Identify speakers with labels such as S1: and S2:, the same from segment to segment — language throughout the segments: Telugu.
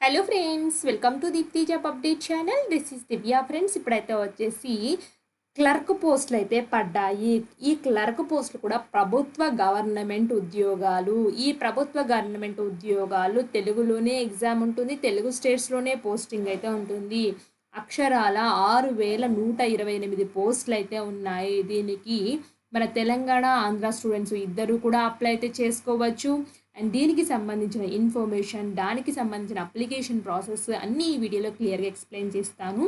S1: Hello friends, welcome to Deepti job update channel. This is Divya friends. ఇప్పుడైతే వచ్చేసి క్లర్క్ పోస్టులు అయితే పడ్డాయి. ఈ క్లర్క్ పోస్టులు కూడా గవర్నమెంట్ ఉద్యోగాలు. ఈ గవర్నమెంట్ ఉద్యోగాలు తెలుగులోనే ఎగ్జామ్ ఉంటుంది, తెలుగు స్టేట్స్లోనే పోస్టింగ్ అయితే ఉంటుంది. అక్షరాల 6128 పోస్టులు అయితే ఉన్నాయి. దీనికి మన తెలంగాణ, ఆంధ్ర స్టూడెంట్స్ ఇద్దరు కూడా అప్లై అయితే చేసుకోవచ్చు. అండ్ దీనికి సంబంధించిన ఇన్ఫర్మేషన్, దానికి సంబంధించిన అప్లికేషన్ ప్రాసెస్ అన్నీ ఈ వీడియోలో క్లియర్గా ఎక్స్ప్లెయిన్ చేస్తాను.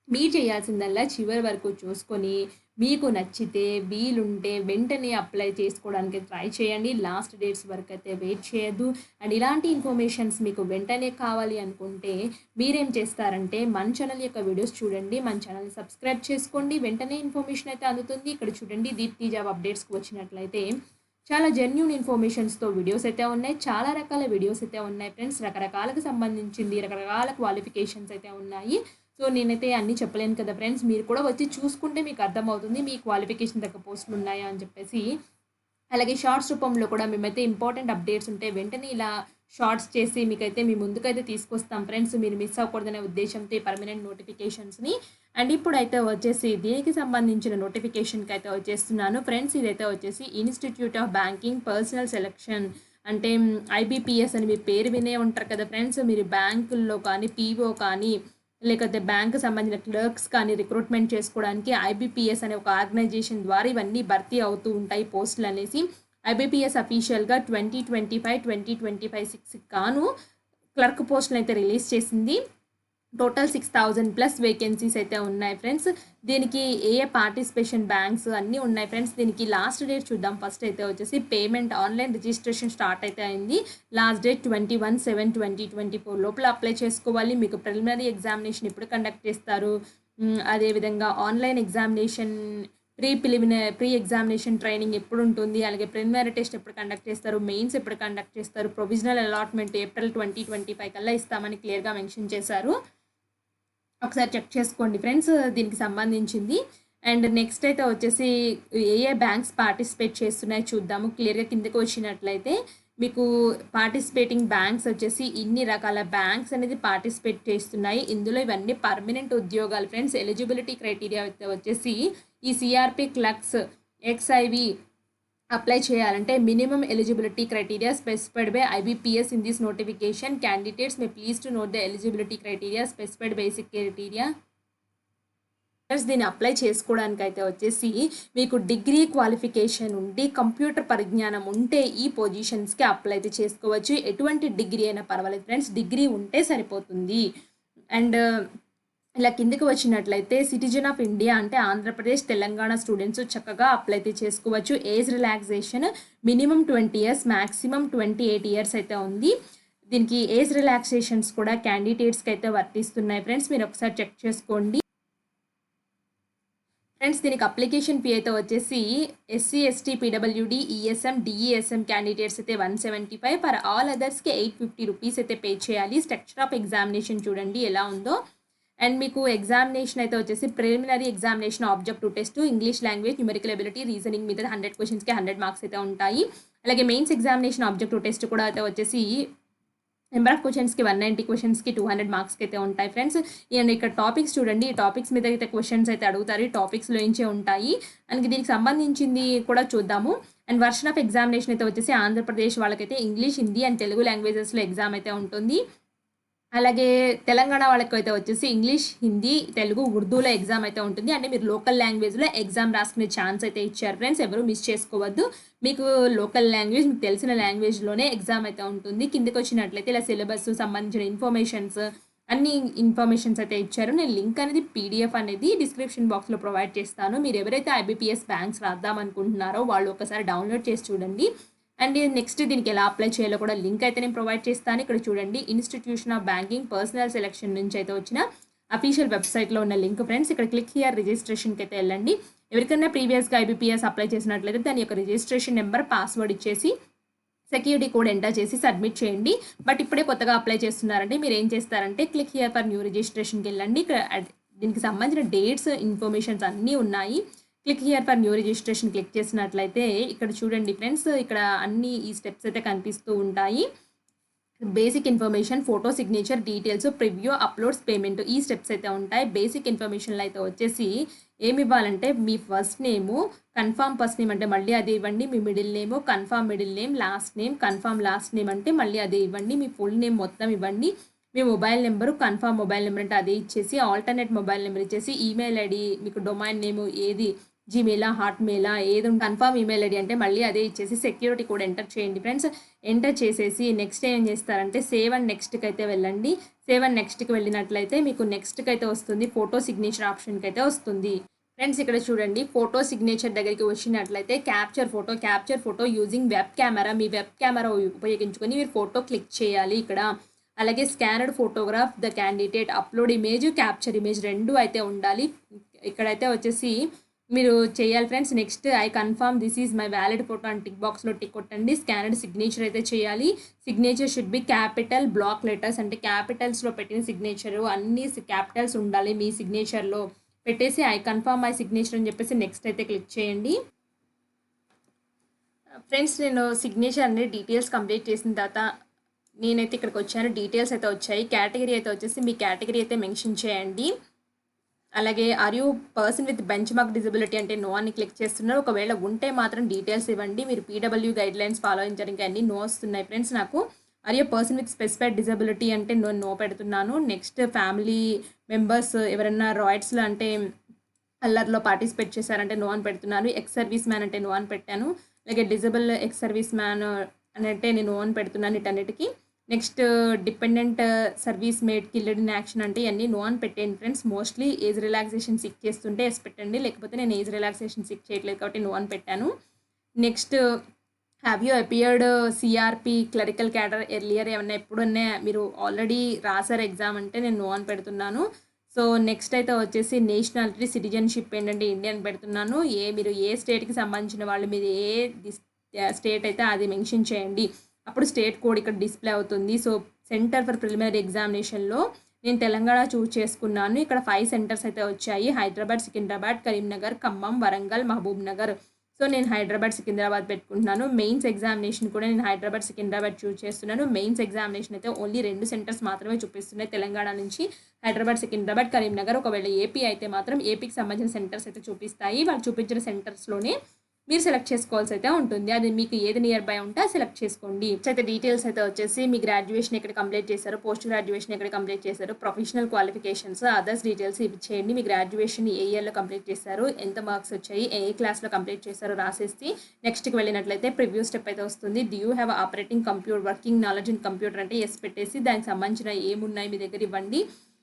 S1: మీరు చేయాల్సిందల్లా చివరి వరకు చూసుకొని మీకు నచ్చితే వీలుంటే వెంటనే అప్లై చేసుకోవడానికి ట్రై చేయండి. లాస్ట్ డేట్స్ వరకు అయితే వెయిట్ చేయొద్దు. అండ్ ఇలాంటి ఇన్ఫర్మేషన్స్ మీకు వెంటనే కావాలి అనుకుంటే మీరేం చేస్తారంటే మన ఛానల్ యొక్క వీడియోస్ చూడండి, మన ఛానల్ని సబ్స్క్రైబ్ చేసుకోండి. వెంటనే ఇన్ఫర్మేషన్ అయితే అందుతుంది. ఇక్కడ చూడండి, దీప్తి జాబ్ అప్డేట్స్కి వచ్చినట్లయితే చాలా జెన్యూన్ ఇన్ఫర్మేషన్స్తో వీడియోస్ అయితే ఉన్నాయి. చాలా రకాల వీడియోస్ అయితే ఉన్నాయి ఫ్రెండ్స్. రకరకాలకు సంబంధించింది రకరకాల క్వాలిఫికేషన్స్ అయితే ఉన్నాయి. సో నేనైతే అన్నీ చెప్పలేను కదా ఫ్రెండ్స్, మీరు కూడా వచ్చి చూసుకుంటే మీకు అర్థమవుతుంది మీ క్వాలిఫికేషన్ తగ్గ పోస్టులు ఉన్నాయా అని చెప్పేసి. అలాగే షార్ట్స్ రూపంలో కూడా మేమైతే ఇంపార్టెంట్ అప్డేట్స్ ఉంటే వెంటనే ఇలా షార్ట్స్ చేసి మీకైతే మీ ముందుకైతే తీసుకొస్తాం ఫ్రెండ్స్. మీరు మిస్ అవ్వకూడదనే ఉద్దేశంతో ఈ పర్మనెంట్ నోటిఫికేషన్స్ని. అండ్ ఇప్పుడైతే వచ్చేసి దీనికి సంబంధించిన నోటిఫికేషన్కి అయితే వచ్చేస్తున్నాను ఫ్రెండ్స్. ఇదైతే వచ్చేసి institute of banking personal selection, అంటే ఐబీపీఎస్ అని మీరు పేరు వినే ఉంటారు కదా ఫ్రెండ్స్. మీరు బ్యాంకుల్లో కానీ, పీఓ కానీ, లేకపోతే బ్యాంకు సంబంధించిన క్లర్క్స్ కానీ రిక్రూట్మెంట్ చేసుకోవడానికి ఐబీపీఎస్ అనే ఒక ఆర్గనైజేషన్ ద్వారా ఇవన్నీ భర్తీ అవుతూ ఉంటాయి పోస్టులు అనేసి. ఐబీపీఎస్ అఫీషియల్గా 2025-2026 గాను క్లర్క్ పోస్టులు అయితే రిలీజ్ చేసింది. టోటల్ 6000+ వేకెన్సీస్ అయితే ఉన్నాయి ఫ్రెండ్స్. దీనికి ఏ పార్టిసిపేషన్ బ్యాంక్స్ అన్నీ ఉన్నాయి ఫ్రెండ్స్. దీనికి లాస్ట్ డేట్ చూద్దాం. ఫస్ట్ అయితే వచ్చేసి పేమెంట్ ఆన్లైన్ రిజిస్ట్రేషన్ స్టార్ట్ అయితే అయింది. లాస్ట్ డేట్ 21/7/2024 లోపల అప్లై చేసుకోవాలి. మీకు ప్రిలిమినరీ ఎగ్జామినేషన్ ఎప్పుడు కండక్ట్ చేస్తారు, అదేవిధంగా online examination, pre examination training ఎప్పుడు ఉంటుంది, అలాగే ప్రిలిమినరీ టెస్ట్ ఎప్పుడు కండక్ట్ చేస్తారు, మెయిన్స్ ఎప్పుడు కండక్ట్ చేస్తారు, ప్రొవిజనల్ అలాట్మెంట్ ఏప్రిల్ 2025 కల్లా ఇస్తామని క్లియర్గా మెన్షన్ చేశారు. ఒకసారి చెక్ చేసుకోండి ఫ్రెండ్స్ దీనికి సంబంధించింది. అండ్ నెక్స్ట్ అయితే వచ్చేసి ఏ బ్యాంక్స్ పార్టిసిపేట్ చేస్తున్నాయో చూద్దాము. క్లియర్గా కిందకి వచ్చినట్లయితే మీకు పార్టిసిపేటింగ్ బ్యాంక్స్ వచ్చేసి ఇన్ని రకాల బ్యాంక్స్ అనేది పార్టిసిపేట్ చేస్తున్నాయి. ఇందులో ఇవన్నీ పర్మనెంట్ ఉద్యోగాలు ఫ్రెండ్స్. ఎలిజిబిలిటీ క్రైటీరియా వచ్చేసి ఈ సిఆర్పి, క్లర్క్స్, ఎక్స్ఐవి అప్లై చేయాలంటే minimum eligibility criteria specified by IBPS in this notification. Candidates may please to note the eligibility criteria specified basic criteria. దీన్ని అప్లై చేసుకోవడానికి అయితే వచ్చేసి మీకు డిగ్రీ క్వాలిఫికేషన్ ఉండి కంప్యూటర్ పరిజ్ఞానం ఉంటే ఈ పొజిషన్స్కి అప్లై అయితే చేసుకోవచ్చు. ఎటువంటి డిగ్రీ అయినా పర్వాలేదు ఫ్రెండ్స్, డిగ్రీ ఉంటే సరిపోతుంది. అండ్ ఇలా కిందకి వచ్చినట్లయితే సిటిజన్ ఆఫ్ ఇండియా అంటే ఆంధ్రప్రదేశ్, తెలంగాణ స్టూడెంట్స్ చక్కగా అప్లై అయితే చేసుకోవచ్చు. Age relaxation minimum 20 years, maximum 28 years అయితే ఉంది. దీనికి ఏజ్ రిలాక్సేషన్స్ కూడా క్యాండిడేట్స్కి అయితే వర్తిస్తున్నాయి ఫ్రెండ్స్. మీరు ఒకసారి చెక్ చేసుకోండి ఫ్రెండ్స్. దీనికి అప్లికేషన్ ఫీ అయితే వచ్చేసి SC, ST, PWD, ESM, DESM candidates అయితే 175, ఫర్ ఆల్ అదర్స్కి 850 రూపీస్ అయితే పే చేయాలి. స్ట్రక్చర్ ఆఫ్ ఎగ్జామినేషన్ చూడండి ఎలా ఉందో. అండ్ మీకు ఎగ్జామినేషన్ అయితే వచ్చేసి preliminary examination, objective test, English language, numerical ability, reasoning మీద 100 క్వశ్చన్స్కి 100 మార్క్స్ అయితే ఉంటాయి. అలాగే మెయిన్స్ ఎగ్జామినేషన్ ఆబ్జెక్టివ్ టెస్ట్ కూడా అయితే వచ్చేసి నెంబర్ ఆఫ్ క్వశ్చన్స్కి 190 క్వశ్చన్స్కి 200 మార్క్స్కి అయితే ఉంటాయి ఫ్రెండ్స్. అండ్ ఇక్కడ టాపిక్స్ చూడండి, ఈ టాపిక్స్ మీద అయితే క్వశ్చన్స్ అయితే అడుగుతారు. ఈ టాపిక్స్లో నుంచే ఉంటాయి. అండ్ దీనికి సంబంధించింది కూడా చూద్దాము. అండ్ వర్షన్ ఆఫ్ ఎగ్జామినేషన్ అయితే వచ్చేసి ఆంధ్రప్రదేశ్ వాళ్ళకైతే ఇంగ్లీష్, హిందీ అండ్ తెలుగు లాంగ్వేజెస్లో ఎగ్జామ్ అయితే ఉంటుంది. అలాగే తెలంగాణ వాళ్ళకి అయితే వచ్చేసి ఇంగ్లీష్, హిందీ, తెలుగు, ఉర్దూలో ఎగ్జామ్ అయితే ఉంటుంది. అంటే మీరు లోకల్ లాంగ్వేజ్లో ఎగ్జామ్ రాసుకునే ఛాన్స్ అయితే ఇచ్చారు ఫ్రెండ్స్. ఎవరు మిస్ చేసుకోవద్దు. మీకు లోకల్ లాంగ్వేజ్, మీకు తెలిసిన లాంగ్వేజ్లోనే ఎగ్జామ్ అయితే ఉంటుంది. కిందకి వచ్చినట్లయితే ఇలా సిలబస్ సంబంధించిన అన్ని ఇన్ఫర్మేషన్స్ అయితే ఇచ్చారు. నేను లింక్ అనేది పీడిఎఫ్ అనేది డిస్క్రిప్షన్ బాక్స్లో ప్రొవైడ్ చేస్తాను. మీరు ఎవరైతే ఐబీపీఎస్ బ్యాంక్స్ రాద్దాం అనుకుంటున్నారో వాళ్ళు ఒకసారి డౌన్లోడ్ చేసి చూడండి. అండ్ నెక్స్ట్ దీనికి ఎలా అప్లై చేయాలో కూడా లింక్ అయితే నేను ప్రొవైడ్ చేస్తాను. ఇక్కడ చూడండి, institution of banking personal selection నుంచి అయితే వచ్చిన అఫీషియల్ వెబ్సైట్లో ఉన్న లింక్ ఫ్రెండ్స్. ఇక్కడ క్లిక్ హియర్ రిజిస్ట్రేషన్కి అయితే వెళ్ళండి. ఎవరికైనా ప్రీవియస్గా ఐబీపీఎస్ అప్లై చేసినట్లయితే దాని యొక్క రిజిస్ట్రేషన్ నెంబర్, పాస్వర్డ్ ఇచ్చేసి సెక్యూరిటీ కోడ్ ఎంటర్ చేసి సబ్మిట్ చేయండి. బట్ ఇప్పుడే కొత్తగా అప్లై చేస్తున్నారంటే మీరు ఏం చేస్తారంటే క్లిక్ హియర్ ఫర్ న్యూ రిజిస్ట్రేషన్కి వెళ్ళండి. ఇక్కడ దీనికి సంబంధించిన డేట్స్, ఇన్ఫర్మేషన్స్ అన్నీ ఉన్నాయి. Click here for new registration click చేసినట్లయితే ఇక్కడ చూడండి ఫ్రెండ్స్, ఇక్కడ అన్ని ఈ స్టెప్స్ అయితే కనిపిస్తూ ఉంటాయి. Basic information, photo signature, details, preview, uploads, payment ఈ స్టెప్స్ అయితే ఉంటాయి. బేసిక్ ఇన్ఫర్మేషన్లో అయితే వచ్చేసి ఏమి ఇవ్వాలంటే మీ first name, confirm first name అంటే మళ్ళీ అదే ఇవ్వండి. మీ middle name, confirm middle name, last name, confirm last name అంటే మళ్ళీ అదే ఇవ్వండి. మీ ఫుల్ నేమ్ మొత్తం ఇవ్వండి. మీ mobile number, confirm mobile number అంటే అదే ఇచ్చేసి, ఆల్టర్నేట్ మొబైల్ నెంబర్ ఇచ్చేసి, ఈమెయిల్ ఐడి మీకు డొమైన్ నేమ్ ఏది, జీమెయిలా, హాట్మెయిలా, ఏది కన్ఫర్మ్ ఈమెయిల్ ఐడి అంటే మళ్ళీ అదే ఇచ్చేసి సెక్యూరిటీ కోడ్ ఎంటర్ చేయండి ఫ్రెండ్స్. ఎంటర్ చేసేసి నెక్స్ట్ ఏం చేస్తారంటే సేవ్ అండ్ నెక్స్ట్కి అయితే వెళ్ళండి. సేవ్ అండ్ నెక్స్ట్కి వెళ్ళినట్లయితే మీకు నెక్స్ట్కి అయితే వస్తుంది, ఫోటో సిగ్నేచర్ ఆప్షన్కి అయితే వస్తుంది. ఫ్రెండ్స్ ఇక్కడ చూడండి, ఫోటో సిగ్నేచర్ దగ్గరికి వచ్చినట్లయితే capture photo using web camera, మీ వెబ్ కెమెరా ఉపయోగించుకొని మీరు ఫోటో క్లిక్ చేయాలి ఇక్కడ. అలాగే scanned photograph the candidate, upload image, capture image రెండు అయితే ఉండాలి. ఇక్కడైతే వచ్చేసి మీరు చేయాలి friends. Next I confirm this is my valid photo అని టిక్ బాక్స్లో టిక్ కొట్టండి. స్కానర్డ్ సిగ్నేచర్ అయితే చేయాలి. Signature should be capital block letters అంటే క్యాపిటల్స్లో పెట్టిన సిగ్నేచరు అన్ని క్యాపిటల్స్ ఉండాలి మీ సిగ్నేచర్లో పెట్టేసి ఐ కన్ఫర్మ్ మై సిగ్నేచర్ అని చెప్పేసి నెక్స్ట్ అయితే క్లిక్ చేయండి. ఫ్రెండ్స్ నేను సిగ్నేచర్ అన్ని డీటెయిల్స్ కంప్లీట్ చేసిన తర్వాత నేనైతే ఇక్కడికి వచ్చాను. డీటెయిల్స్ అయితే వచ్చాయి. కేటగిరీ అయితే వచ్చేసి మీ కేటగిరీ అయితే మెన్షన్ చేయండి. అలాగే are you person with benchmark disability అంటే నో అని క్లిక్ చేస్తున్నారు. ఒకవేళ ఉంటే మాత్రం డీటెయిల్స్ ఇవ్వండి. మీరు పీడబ్ల్యూ గైడ్ లైన్స్ ఫాలో అయ్యించడానికి అన్ని నో వస్తున్నాయి ఫ్రెండ్స్ నాకు. Are you person with specified disability అంటే నో పెడుతున్నాను. నెక్స్ట్ ఫ్యామిలీ మెంబర్స్ ఎవరైనా రాయిట్స్లో అంటే అల్లర్లో పార్టిసిపేట్ చేశారంటే నో అని పెడుతున్నాను. ఎక్స్ సర్వీస్ మ్యాన్ అంటే నో అని పెట్టాను. అలాగే డిజబుల్ ఎక్స్ సర్వీస్ మ్యాన్ అని అంటే నేను నో అని పెడుతున్నాను వీటన్నిటికీ. Next dependent service made killed in action అంటే ఇవన్నీ నో అని పెట్టండి friends. Mostly age relaxation seek చేస్తుంటే ఎస్ పెట్టండి, లేకపోతే నేను ఏజ్ రిలాక్సేషన్ సిక్ చేయట్లేదు కాబట్టి నో అని పెట్టాను. Next have you appeared CRP clerical cadre earlier ఏమన్నా ఎప్పుడన్నా మీరు ఆల్రెడీ రాసారు ఎగ్జామ్ అంటే నేను నో అని పెడుతున్నాను. సో నెక్స్ట్ అయితే వచ్చేసి నేషనాలిటీ సిటిజన్షిప్ ఏంటంటే ఇండియన్ పెడుతున్నాను. మీరు ఏ స్టేట్కి సంబంధించిన వాళ్ళు మీరు ఏ స్టేట్ అయితే అది మెన్షన్ చేయండి. అప్పుడు స్టేట్ కోడ్ ఇక్కడ డిస్ప్లే అవుతుంది. సో సెంటర్ ఫర్ ప్రిలిమినరీ ఎగ్జామినేషన్లో నేను తెలంగాణ చూస్ చేసుకున్నాను. ఇక్కడ 5 సెంటర్స్ అయితే వచ్చాయి, హైదరాబాద్, సికింద్రాబాద్, కరీంనగర్, ఖమ్మం, వరంగల్, మహబూబ్ నగర్. సో నేను హైదరాబాద్, సికింద్రాబాద్ పెట్టుకుంటున్నాను. మెయిన్స్ ఎగ్జామినేషన్ కూడా నేను హైదరాబాద్, సికింద్రాబాద్ చూస్ చేస్తున్నాను. మెయిన్స్ ఎగ్జామినేషన్ అయితే ఓన్లీ 2 సెంటర్స్ మాత్రమే చూపిస్తున్నాయి, తెలంగాణ నుంచి హైదరాబాద్, సికింద్రాబాద్, కరీంనగర్. ఒకవేళ ఏపీ అయితే మాత్రం ఏపీకి సంబంధించిన సెంటర్స్ అయితే చూపిస్తాయి. వాళ్ళు చూపించిన సెంటర్స్లోనే మీరు సెలెక్ట్ చేసుకోవాల్సి అయితే ఉంటుంది. అది మీకు ఏది నియర్ బై ఉంటే సెలెక్ట్ చేసుకోండి. అయితే డీటెయిల్స్ అయితే వచ్చేసి మీ గ్రాడ్యుయేషన్ ఎక్కడ కంప్లీట్ చేశారు, పోస్ట్ గ్రాడ్యుయేషన్ ఎక్కడ కంప్లీట్ చేశారు, ప్రొఫెషనల్ క్వాలిఫికేషన్స్, అదర్స్ డీటెయిల్స్ ఇవి చేయండి. మీ గ్రాడ్యుయేషన్ ఏ ఇయర్లో కంప్లీట్ చేశారు, ఎంత మార్క్స్ వచ్చాయి, ఏ క్లాస్లో కంప్లీట్ చేశారో రాసేసి నెక్స్ట్కి వెళ్ళినట్లయితే ప్రివ్యూ స్టెప్ అయితే వస్తుంది. Do you have operating computer working knowledge in computer అంటే ఎస్ పెట్టేసి దానికి సంబంధించిన ఏమున్నాయి మీ దగ్గర ఇవ్వండి.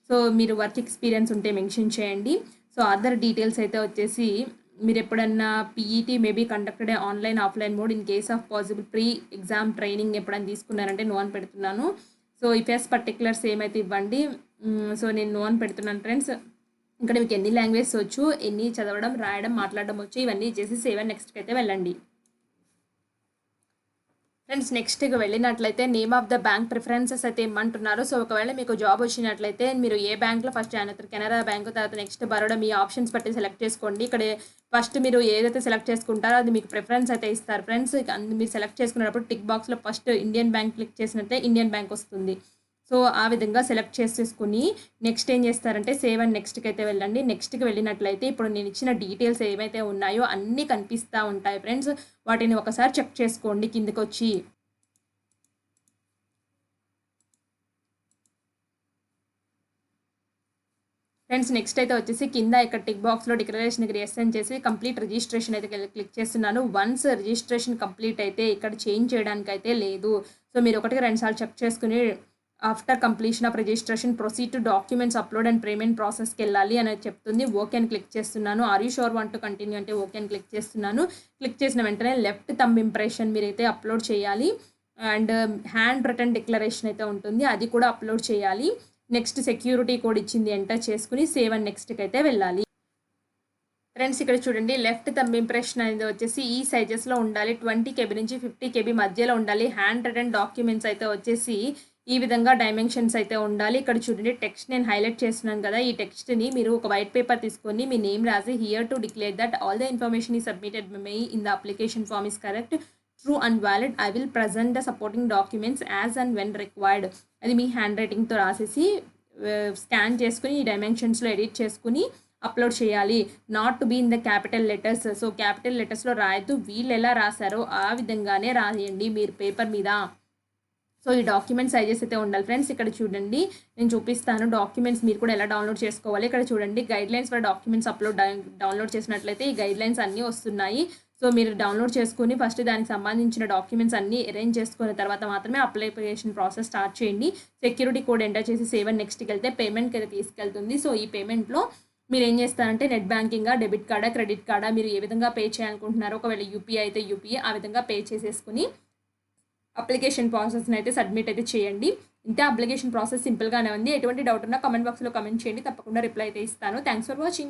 S1: సో మీరు వర్క్ ఎక్స్పీరియన్స్ ఉంటే మెన్షన్ చేయండి. సో అదర్ డీటెయిల్స్ అయితే వచ్చేసి మీరు ఎప్పుడన్నా PET maybe conducted online offline mode in case of possible pre exam training ఎప్పుడైనా తీసుకున్నారంటే నో అని పెడుతున్నాను. సో ఇఫ్ఎస్ పర్టికులర్స్ ఏమైతే ఇవ్వండి. సో నేను నో అని పెడుతున్నాను ఫ్రెండ్స్. ఇక్కడ మీకు ఎన్ని లాంగ్వేజెస్ వచ్చు, ఎన్ని చదవడం, రాయడం, మాట్లాడడం వచ్చు, ఇవన్నీ చేసి సేవ్ అండ్ నెక్స్ట్కి అయితే వెళ్ళండి. ఫ్రెండ్స్ నెక్స్ట్కి వెళ్ళినట్లయితే name of the bank preferences అయితే ఇమ్మంటున్నారు. సో ఒకవేళ మీకు జాబ్ వచ్చినట్లయితే మీరు ఏ బ్యాంక్లో ఫస్ట్ జాయిన్ అవుతారు, కెనరా బ్యాంకు, తర్వాత నెక్స్ట్ బరోడా, మీ ఆప్షన్స్ బట్టి సెలెక్ట్ చేసుకోండి. ఇక్కడ ఫస్ట్ మీరు ఏదైతే సెలెక్ట్ చేసుకుంటారో అది మీకు ప్రిఫరెన్స్ అయితే ఇస్తారు ఫ్రెండ్స్. మీరు సెలెక్ట్ చేసుకున్నప్పుడు టిక్ బాక్స్లో ఫస్ట్ ఇండియన్ బ్యాంక్ క్లిక్ చేసినట్లయితే ఇండియన్ బ్యాంక్ వస్తుంది. సో ఆ విధంగా సెలెక్ట్ చేసేసుకుని నెక్స్ట్ ఏం చేస్తారంటే సేవ్ అండ్ నెక్స్ట్కి అయితే వెళ్ళండి. నెక్స్ట్కి వెళ్ళినట్లయితే ఇప్పుడు నేను ఇచ్చిన డీటెయిల్స్ ఏవైతే ఉన్నాయో అన్నీ కనిపిస్తూ ఉంటాయి ఫ్రెండ్స్. వాటిని ఒకసారి చెక్ చేసుకోండి కిందకి వచ్చి. ఫ్రెండ్స్ నెక్స్ట్ అయితే వచ్చేసి కింద ఇక్కడ టిక్ బాక్స్లో డిక్లరేషన్ దగ్గర ఎస్ అని చేసి కంప్లీట్ రిజిస్ట్రేషన్ అయితే క్లిక్ చేస్తున్నాను. వన్స్ రిజిస్ట్రేషన్ కంప్లీట్ అయితే ఇక్కడ చేంజ్ చేయడానికి అయితే లేదు. సో మీరు 1-2 సార్లు చెక్ చేసుకుని after completion of registration proceed to documents upload and payment ప్రాసెస్కి వెళ్ళాలి అనేది చెప్తుంది. ఓకే అని క్లిక్ చేస్తున్నాను. Are you sure want to continue అంటే ఓకే అని క్లిక్ చేస్తున్నాను. క్లిక్ చేసిన వెంటనే లెఫ్ట్ థంబ్ ఇంప్రెషన్ మీరైతే అప్లోడ్ చేయాలి. అండ్ హ్యాండ్ రిటన్ డిక్లరేషన్ అయితే ఉంటుంది, అది కూడా అప్లోడ్ చేయాలి. నెక్స్ట్ సెక్యూరిటీ కోడ్ ఇచ్చింది ఎంటర్ చేసుకుని సేవ్ అండ్ నెక్స్ట్కి అయితే వెళ్ళాలి. ఫ్రెండ్స్ ఇక్కడ చూడండి, లెఫ్ట్ థంబ్ ఇంప్రెషన్ అనేది వచ్చేసి ఈ సైజెస్లో ఉండాలి. 20 KB నుంచి 50 KB మధ్యలో ఉండాలి. హ్యాండ్ రిటన్ డాక్యుమెంట్స్ అయితే వచ్చేసి ఈ విధంగా డైమెన్షన్స్ అయితే ఉండాలి. ఇక్కడ చూడండి టెక్స్ట్ నేను హైలైట్ చేస్తున్నాను కదా, ఈ టెక్స్ట్ని మీరు ఒక వైట్ పేపర్ తీసుకొని మీ నేమ్ రాసి here to declare that all the information ఈ submitted by me in the application form is correct. True and valid, I will present the supporting documents as and when required. అది మీ హ్యాండ్ రైటింగ్తో రాసేసి స్కాన్ చేసుకుని ఈ డైమెన్షన్స్లో ఎడిట్ చేసుకుని అప్లోడ్ చేయాలి. Not to be in the capital letters. So capital లెటర్స్లో రాయొద్దు, వీళ్ళు ఎలా రాశారో ఆ విధంగానే రాయండి మీరు పేపర్ మీద. సో ఈ డాక్యుమెంట్ సైజెస్ అయితే ఉండాలి ఫ్రెండ్స్. ఇక్కడ చూడండి, నేను చూపిస్తాను డాక్యుమెంట్స్ మీరు కూడా ఎలా డౌన్లోడ్ చేసుకోవాలి. ఇక్కడ చూడండి, గైడ్లైన్స్ ఫర్ డాక్యుమెంట్స్ డౌన్లోడ్ చేసినట్లయితే ఈ గైడ్లైన్స్ అన్నీ వస్తున్నాయి. సో మీరు డౌన్లోడ్ చేసుకుని ఫస్ట్ దానికి సంబంధించిన డాక్యుమెంట్స్ అన్నీ అరేంజ్ చేసుకున్న తర్వాత మాత్రమే అప్లికేషన్ ప్రాసెస్ స్టార్ట్ చేయండి. సెక్యూరిటీ కోడ్ ఎంటర్ చేసి సేవ్ అండ్ నెక్స్ట్కి వెళ్తే పేమెంట్కి అయితే తీసుకెళ్తుంది. సో ఈ పేమెంట్లో మీరు ఏం చేస్తారంటే నెట్ బ్యాంకింగా, డెబిట్ కార్డా, క్రెడిట్ కార్డా, మీరు ఏ విధంగా పే చేయాలనుకుంటున్నారో, ఒకవేళ యూపీఐ అయితే యూపీఐ, ఆ విధంగా పే చేసేసుకుని అప్లికేషన్ ప్రాసెస్ని అయితే సబ్మిట్ అయితే చేయండి. ఇంతే, అప్లికేషన్ ప్రాసెస్ సింపుల్గానే ఉంది. ఎటువంటి డౌట్ ఉన్నా కామెంట్ బాక్స్లో కామెంట్ చేయండి, తప్పకుండా రిప్లై అయితే ఇస్తాను. Thanks for watching.